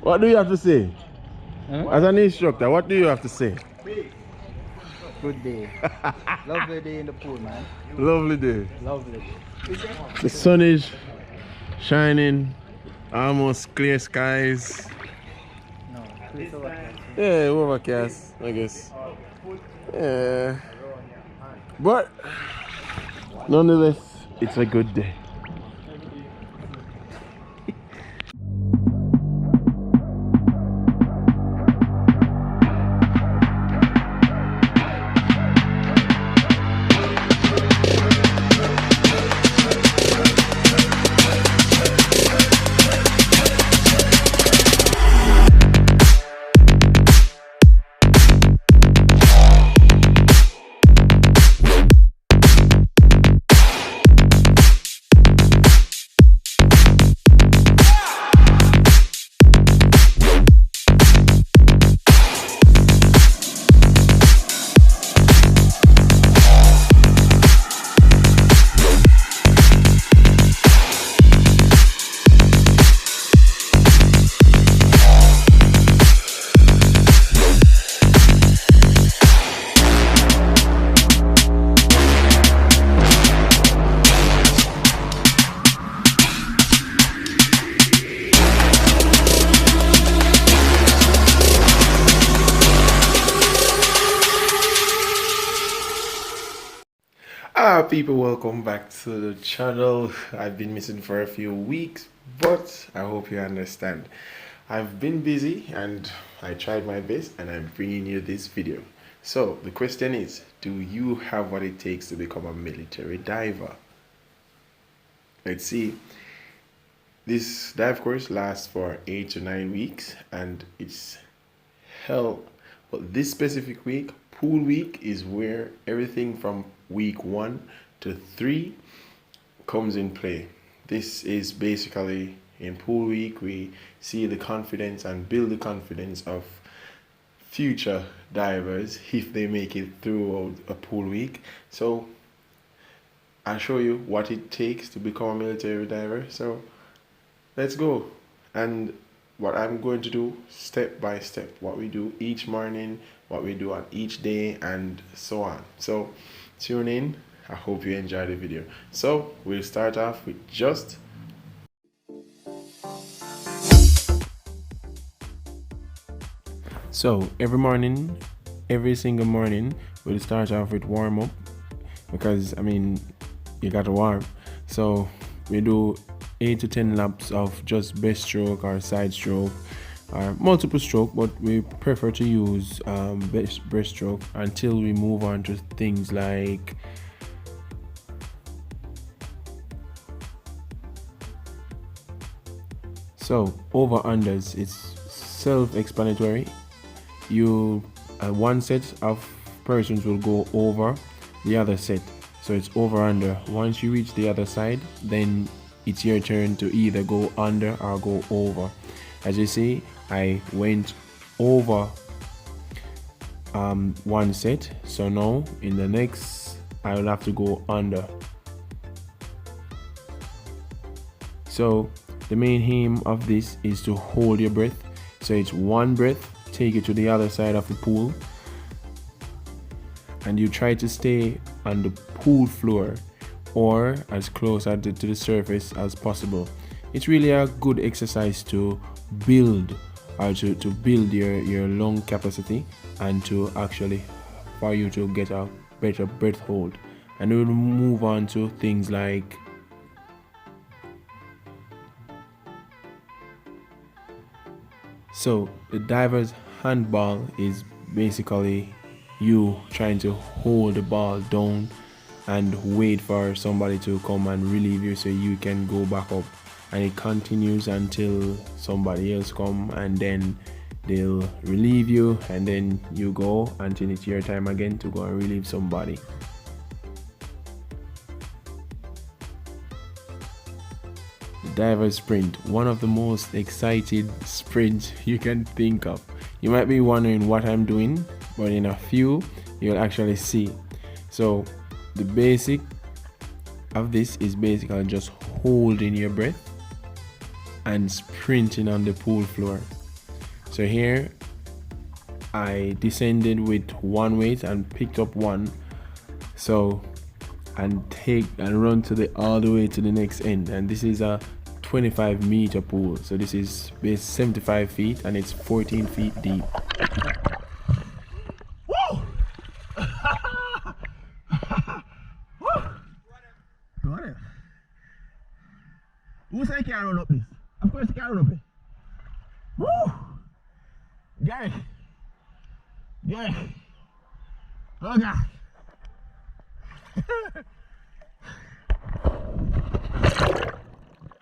What do you have to say? Huh? As an instructor, what do you have to say? Good day. Lovely day in the pool, man. Lovely day. Lovely day. The sun is shining, almost clear skies. No, please overcast. Yeah, overcast, I guess. Yeah. But nonetheless, it's a good day. People, welcome back to the channel. I've been missing for a few weeks, but I hope you understand. I've been busy and I tried my best, and I'm bringing you this video. So the question is, do you have what it takes to become a military diver? Let's see. This dive course lasts for 8 to 9 weeks and it's hell. But this specific week, pool week, is where everything from week 1 to 3 comes in play. This is basically, in pool week, we see the confidence and build the confidence of future divers if they make it through a pool week. So I'll show you what it takes to become a military diver. So let's go. And what I'm going to do step by step, what we do each morning, what we do on each day, and so on. So tune in. I hope you enjoy the video. So we'll start off with just every single morning we'll start off with warm up, because I mean you gotta warm. So we do 8 to 10 laps of just breaststroke or side stroke or multiple stroke, but we prefer to use breaststroke until we move on to things like over unders. It's self-explanatory. One set of persons will go over the other set, so it's over under. Once you reach the other side, then it's your turn to either go under or go over. As you see, I went over one set, so now in the next I will have to go under. So the main aim of this is to hold your breath. So it's one breath, take it to the other side of the pool, and you try to stay on the pool floor or as close to the surface as possible. It's really a good exercise to build to build your lung capacity, and to actually for you to get a better breath hold. And we'll move on to things like the diver's handball is basically you trying to hold the ball down and wait for somebody to come and relieve you so you can go back up, and it continues until somebody else come, and then they'll relieve you, and then you go until it's your time again to go and relieve somebody. The diver sprint, one of the most exciting sprints you can think of. You might be wondering what I'm doing, but in a few you'll actually see. So the basic of this is basically just holding your breath and sprinting on the pool floor. So here I descended with one weight and picked up one, so and run to the all the way to the next end. And this is a 25-meter pool, so this is 75 feet and it's 14 feet deep. Who say can't run up this? Of course you can't run up it. Woo! Gary! Gary! Oh God!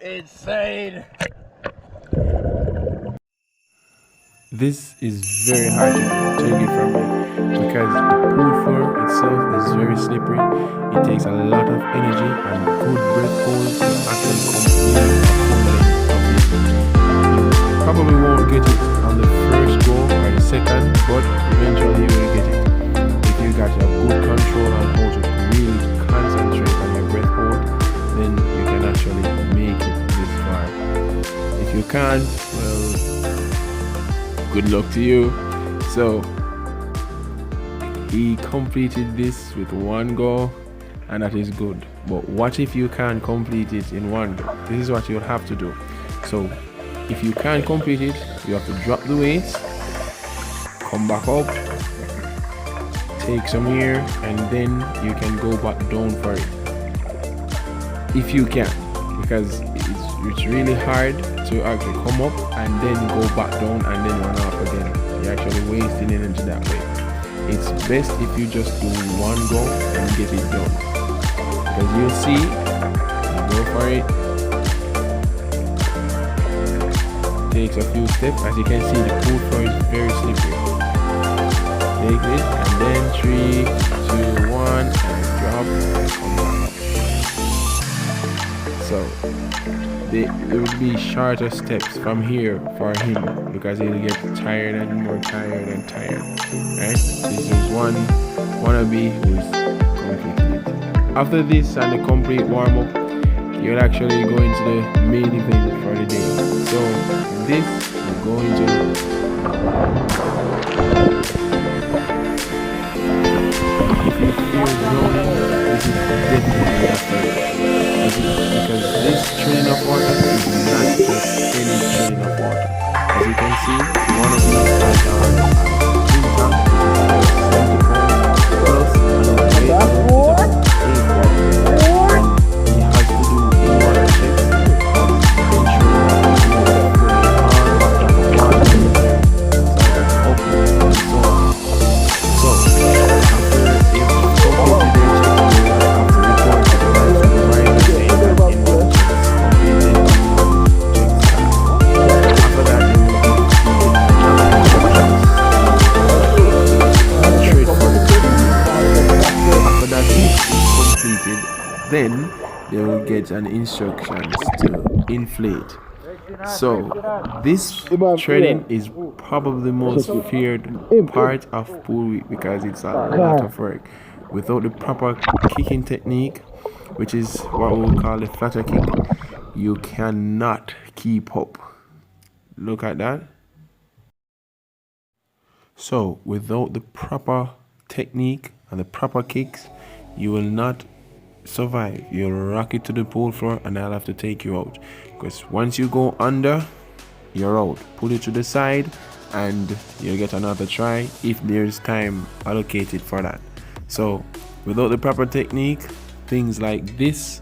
Insane! This is very hard to take it from me because the pool floor itself is very slippery. It takes a lot of energy and good breath hold to actually complete a full length of this. You probably won't get it on the first go or the second, but eventually you will get it. If you got a good control on how to really concentrate on your breath hold, then you can actually make it this far. If you can't, well, good luck to you. So he completed this with one go, and that is good. But what if you can't complete it in one go? This is what you'll have to do. So if you can't complete it, you have to drop the weights, come back up, take some air, and then you can go back down for it. If you can, because it's really hard to actually come up and then go back down and then run off again. You're actually wasting energy that way. It's best if you just do one go and get it done. Because you'll see, you go for it, takes a few steps. As you can see, the pool floor is very slippery. Take it and then 3, 2, 1 and drop and come back up. So there will be shorter steps from here for him because he'll get tired and more tired and tired. Right? This is one wannabe who's completed it. After this and the complete warm-up, you'll actually go into the main event for the day. So this will go into if you feel drowning, this is definitely after because this training of water is not just any training of water. As you can see, one of these has a drink tank, which is about 70 pounds, plus another weight load is about 8 pounds. And he has to do water checks of ensuring that he knows fully all of the water in there, so up and so on. So, after if completed their check, they will have to report to the life supervisor saying that in one check completed, check start. After that, they will be given another instructions trade for the pool. After that is completed, then they will get an instructions to inflate. So this training is probably the most feared part of pool week because it's a lot of work. Without the proper kicking technique, which is what we'll call the flutter kick, you cannot keep up. Look at that. So without the proper technique and the proper kicks, you will not survive. You'll rock it to the pool floor and I'll have to take you out. Because once you go under, you're out. Put it to the side and you'll get another try if there's time allocated for that. So without the proper technique, things like this,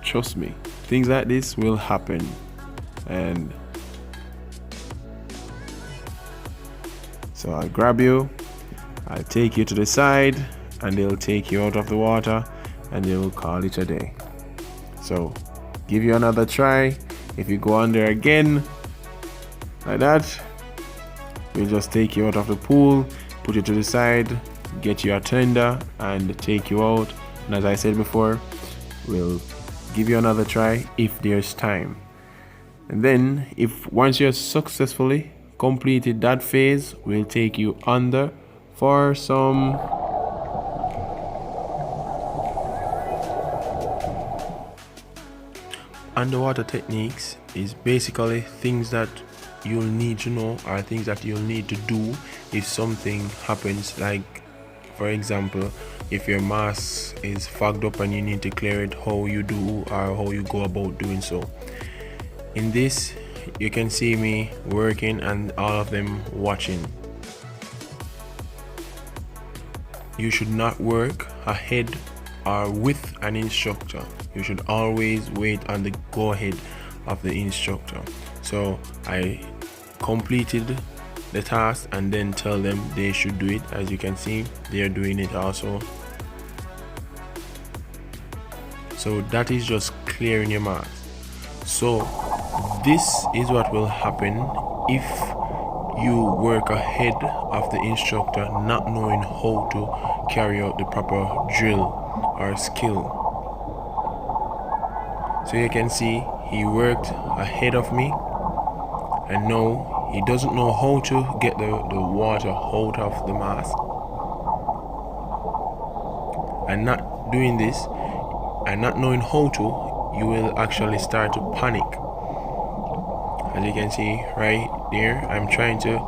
trust me, things like this will happen. And so I'll grab you, I'll take you to the side and they'll take you out of the water and they will call it a day. So give you another try. If you go under again like that, we'll just take you out of the pool, put you to the side, get you a tender and take you out. And as I said before, we'll give you another try if there's time. And then if once you're successfully completed that phase, we'll take you under for some underwater techniques. Is basically things that you'll need to know, or things that you'll need to do if something happens, like for example, if your mask is fogged up and you need to clear it, how you do or how you go about doing so. In this, you can see me working and all of them watching. You should not work ahead or with an instructor. You should always wait on the go ahead of the instructor. So I completed the task and then tell them they should do it. As you can see, they are doing it also. So that is just clearing your mask. So this is what will happen if you work ahead of the instructor, not knowing how to carry out the proper drill or skill. So you can see he worked ahead of me, and now he doesn't know how to get the water out of the mask. And not doing this and not knowing how to, you will actually start to panic. As you can see right there, I'm trying to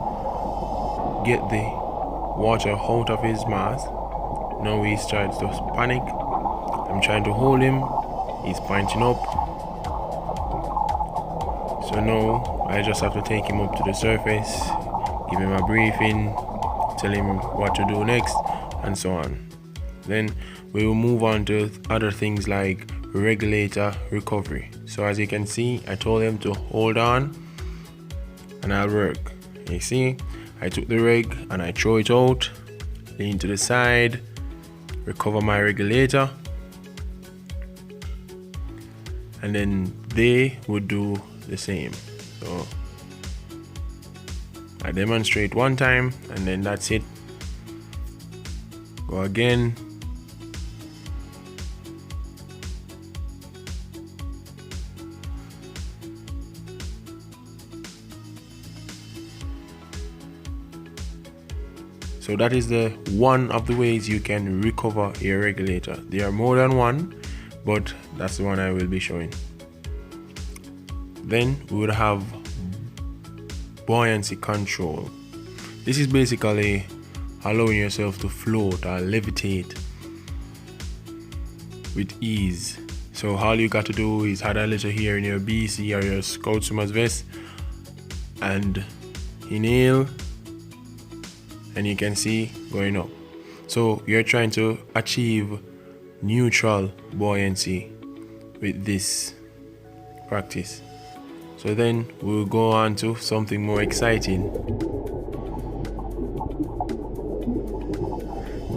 get the water out of his mask. Now he starts to panic. I'm trying to hold him. He's pointing up. So now I just have to take him up to the surface, give him a briefing, tell him what to do next, and so on. Then we will move on to other things like regulator recovery. So as you can see, I told him to hold on and I'll work. You see, I took the reg and I throw it out, lean to the side, recover my regulator, and then they would do the same. So I demonstrate one time and then that's it. Go again. So that is the one of the ways you can recover your regulator. There are more than one, but that's the one I will be showing. Then we would have buoyancy control. This is basically allowing yourself to float or levitate with ease. So all you got to do is add a little here in your BC or your Scout Swimmers vest and inhale, and you can see going up. So you're trying to achieve neutral buoyancy with this practice. So then we'll go on to something more exciting.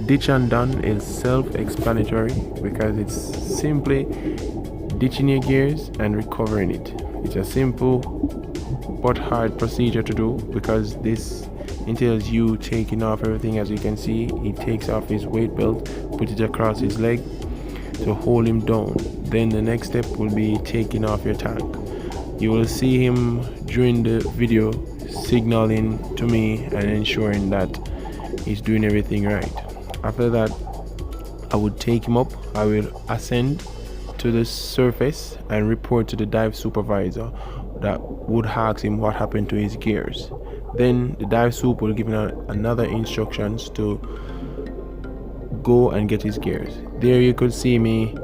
Ditch and done is self-explanatory because it's simply ditching your gears and recovering it. It's a simple but hard procedure to do because this entails you taking off everything. As you can see, he takes off his weight belt, put it across his leg to hold him down. Then the next step will be taking off your tank. You will see him during the video signaling to me and ensuring that he's doing everything right. After that, I would take him up. I will ascend to the surface and report to the dive supervisor that would ask him what happened to his gears. Then the dive soup will give him another instructions to go and get his gears. There you could see me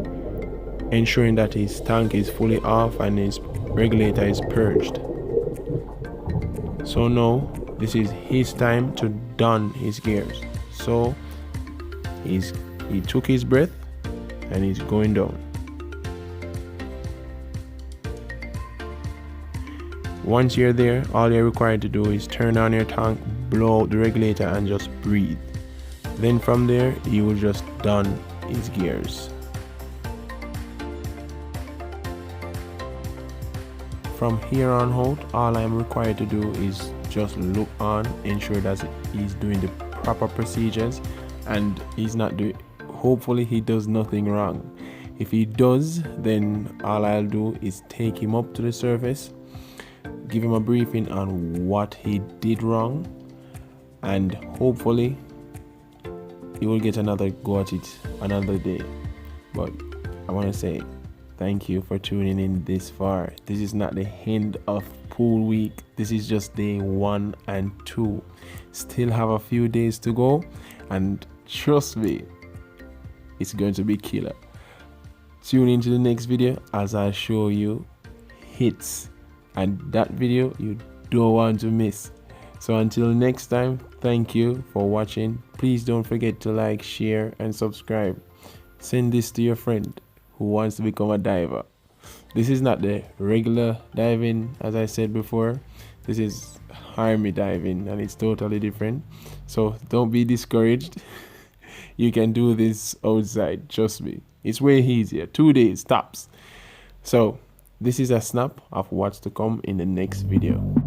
ensuring that his tank is fully off and his regulator is purged. So now this is his time to don his gears. So he took his breath and he's going down. Once you're there, all you're required to do is turn on your tank, blow out the regulator and just breathe. Then from there, he will just don his gears. From here on out, all I'm required to do is just look on, ensure that he's doing the proper procedures and he's not doing, hopefully he does nothing wrong. If he does, then all I'll do is take him up to the surface, give him a briefing on what he did wrong, and hopefully he will get another go at it another day. But I want to say thank you for tuning in this far. This is not the end of pool week. This is just day 1 and 2. Still have a few days to go, and trust me, it's going to be killer. Tune into the next video as I show you hits, and that video you don't want to miss. So until next time, thank you for watching. Please don't forget to like, share and subscribe. Send this to your friend who wants to become a diver. This is not the regular diving, as I said before. This is army diving, and it's totally different. So don't be discouraged. You can do this outside, trust me. It's way easier. 2 days tops. So this is a snap of what's to come in the next video.